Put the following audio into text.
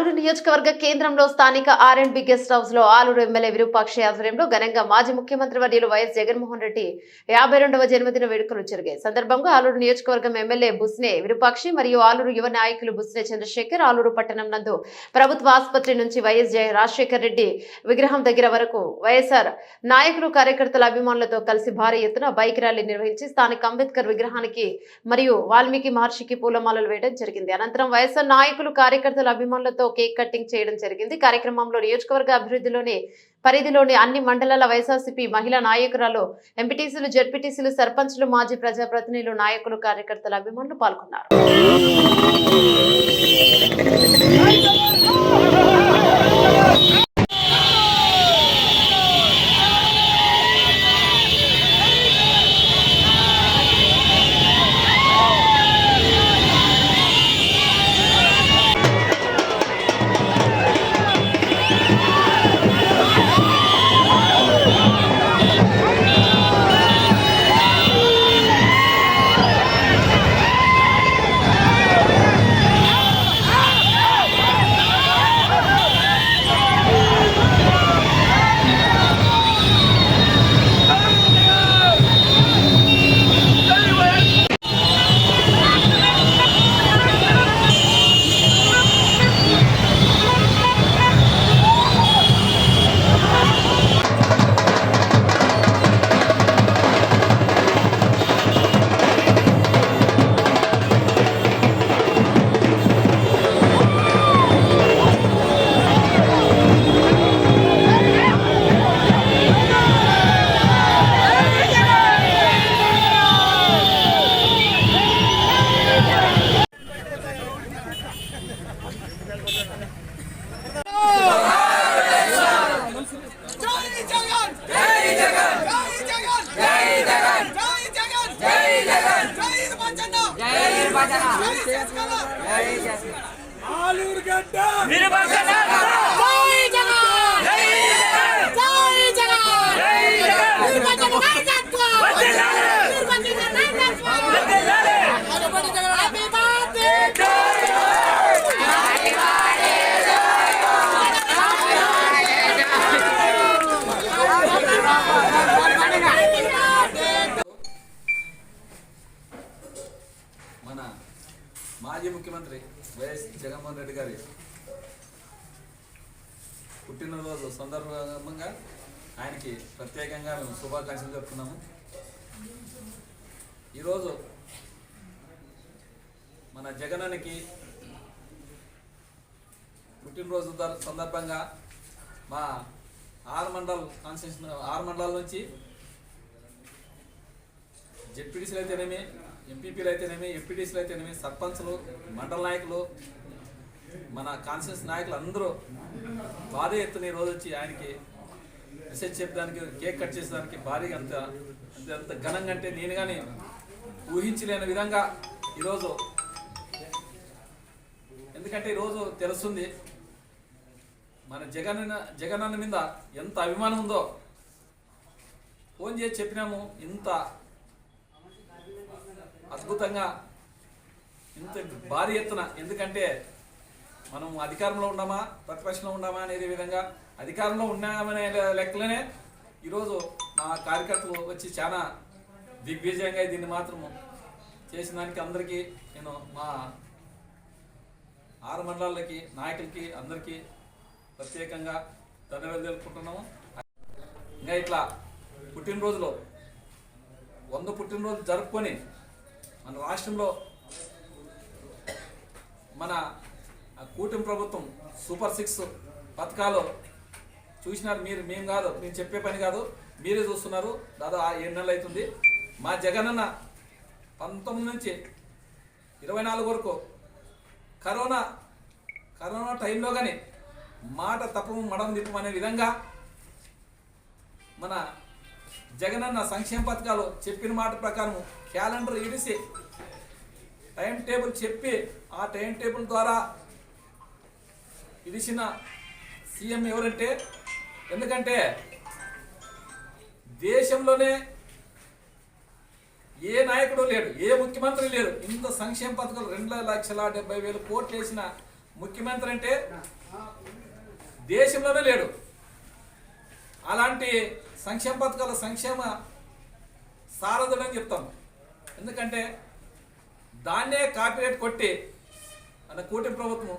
ఆలూరు నియోజకవర్గ కేంద్రంలో స్థానిక ఆర్ఎండ్బి గెస్ట్ హౌస్ లో ఆలూరు ఎమ్మెల్యే విరూపాక్షి ఆధ్వర్యంలో ఘనంగా మాజీ ముఖ్యమంత్రి వర్యులు వైఎస్ జగన్మోహన్ రెడ్డి 52వ జన్మదిన వేడుకలు జరిగాయి. సందర్భంగా ఆలూరు నియోజకవర్గం ఎమ్మెల్యే బుస్నే విరూపాక్షి మరియు ఆలూరు యువ నాయకులు బుస్నే చంద్రశేఖర్ ఆలూరు పట్టణం నందు ప్రభుత్వ ఆసుపత్రి నుంచి వైఎస్ రాజశేఖర్ రెడ్డి విగ్రహం దగ్గర వరకు వైఎస్ఆర్ నాయకులు కార్యకర్తల అభిమానులతో కలిసి భారీ ఎత్తున బైక్ ర్యాలీ నిర్వహించి స్థానిక అంబేద్కర్ విగ్రహానికి మరియు వాల్మీకి మహర్షికి పూలమాలలు వేయడం జరిగింది. అనంతరం వైఎస్ఆర్ నాయకులు కార్యకర్తల అభిమానులతో కేక్ కటింగ్ చేయడం జరిగింది. కార్యక్రమంలో నియోజకవర్గ అభివృద్ధిలోని పరిధిలోని అన్ని మండలాల వైఎస్ఆర్సీపీ మహిళా నాయకురాలు, ఎంపీటీసీలు, జెడ్పీటీసీలు, సర్పంచ్లు, మాజీ ప్రజాప్రతినిధులు, నాయకులు, కార్యకర్తల అభిమానులు పాల్గొన్నారు. మన మాజీ ముఖ్యమంత్రి వైఎస్ జగన్మోహన్ రెడ్డి గారి పుట్టినరోజు సందర్భంగా ఆయనకి ప్రత్యేకంగా మేము శుభాకాంక్షలు చెప్తున్నాము. ఈరోజు మన జగనానికి పుట్టినరోజు సందర్భంగా మా 6 మండలాల నుంచి జెడ్పీటీసీలు అయితేనేమి, ఎంపీపీలు అయితేనేమి, ఎంపీటీసీలు అయితేనేమి, సర్పంచ్లు, మండల నాయకులు, మన కాన్స్టిట్యూన్స్ నాయకులు అందరూ భారీ ఎత్తున ఈరోజు వచ్చి ఆయనకి మెసేజ్ చెప్పడానికి, కేక్ కట్ చేసేదానికి భారీగా అంత ఘనంగా అంటే నేను కానీ ఊహించలేని విధంగా ఈరోజు, ఎందుకంటే ఈరోజు తెలుస్తుంది మన జగనన్న మీద ఎంత అభిమానం ఉందో. ఫోన్ చేసి చెప్పినాము, ఇంత అద్భుతంగా ఇంత భారీ ఎత్తున, ఎందుకంటే మనం అధికారంలో ఉన్నామా ప్రతిపక్షంలో ఉన్నామా అనే విధంగా అధికారంలో ఉన్నామనే లెక్కలోనే ఈరోజు మా కార్యకర్తలు వచ్చి చాలా దిగ్విజయంగా దీన్ని మాత్రము చేసిన దానికి అందరికీ నేను మా 6 మండలాలకి నాయకులకి అందరికీ ప్రత్యేకంగా ధన్యవాదాలు తెలుపుకుంటున్నాము. ఇంకా ఇట్లా పుట్టినరోజులో 100 పుట్టినరోజులు జరుపుకొని మన రాష్ట్రంలో మన కూటమి ప్రభుత్వం సూపర్ 6 పథకాలు చూసినారు. మేము కాదు, మేము చెప్పే పని కాదు, మీరే చూస్తున్నారు. దాదాపు 7 నెలలు అవుతుంది. మా జగనన్న 19 నుంచి 24 వరకు కరోనా టైంలో కానీ మాట తప్పము మడం తిప్పమనే విధంగా మన జగనన్న సంక్షేమ పథకాలు చెప్పిన మాట ప్రకారం క్యాలెండర్ ఇడిసి టైం టేబుల్ చెప్పి ఆ టైం టేబుల్ ద్వారా ఇడిసిన సీఎం ఎవరంటే, ఎందుకంటే దేశంలోనే ఏ నాయకుడు లేడు, ఏ ముఖ్యమంత్రి లేడు ఇంత సంక్షేమ పథకాలు 2,70,000 కోట్లు వేసిన ముఖ్యమంత్రి అంటే దేశంలోనే లేడు. అలాంటి సంక్షేమ పథకాల సంక్షేమ సారథుడని చెప్తాం. ఎందుకంటే దాన్నే కాపీరేట్ కొట్టి మన కూటమి ప్రభుత్వం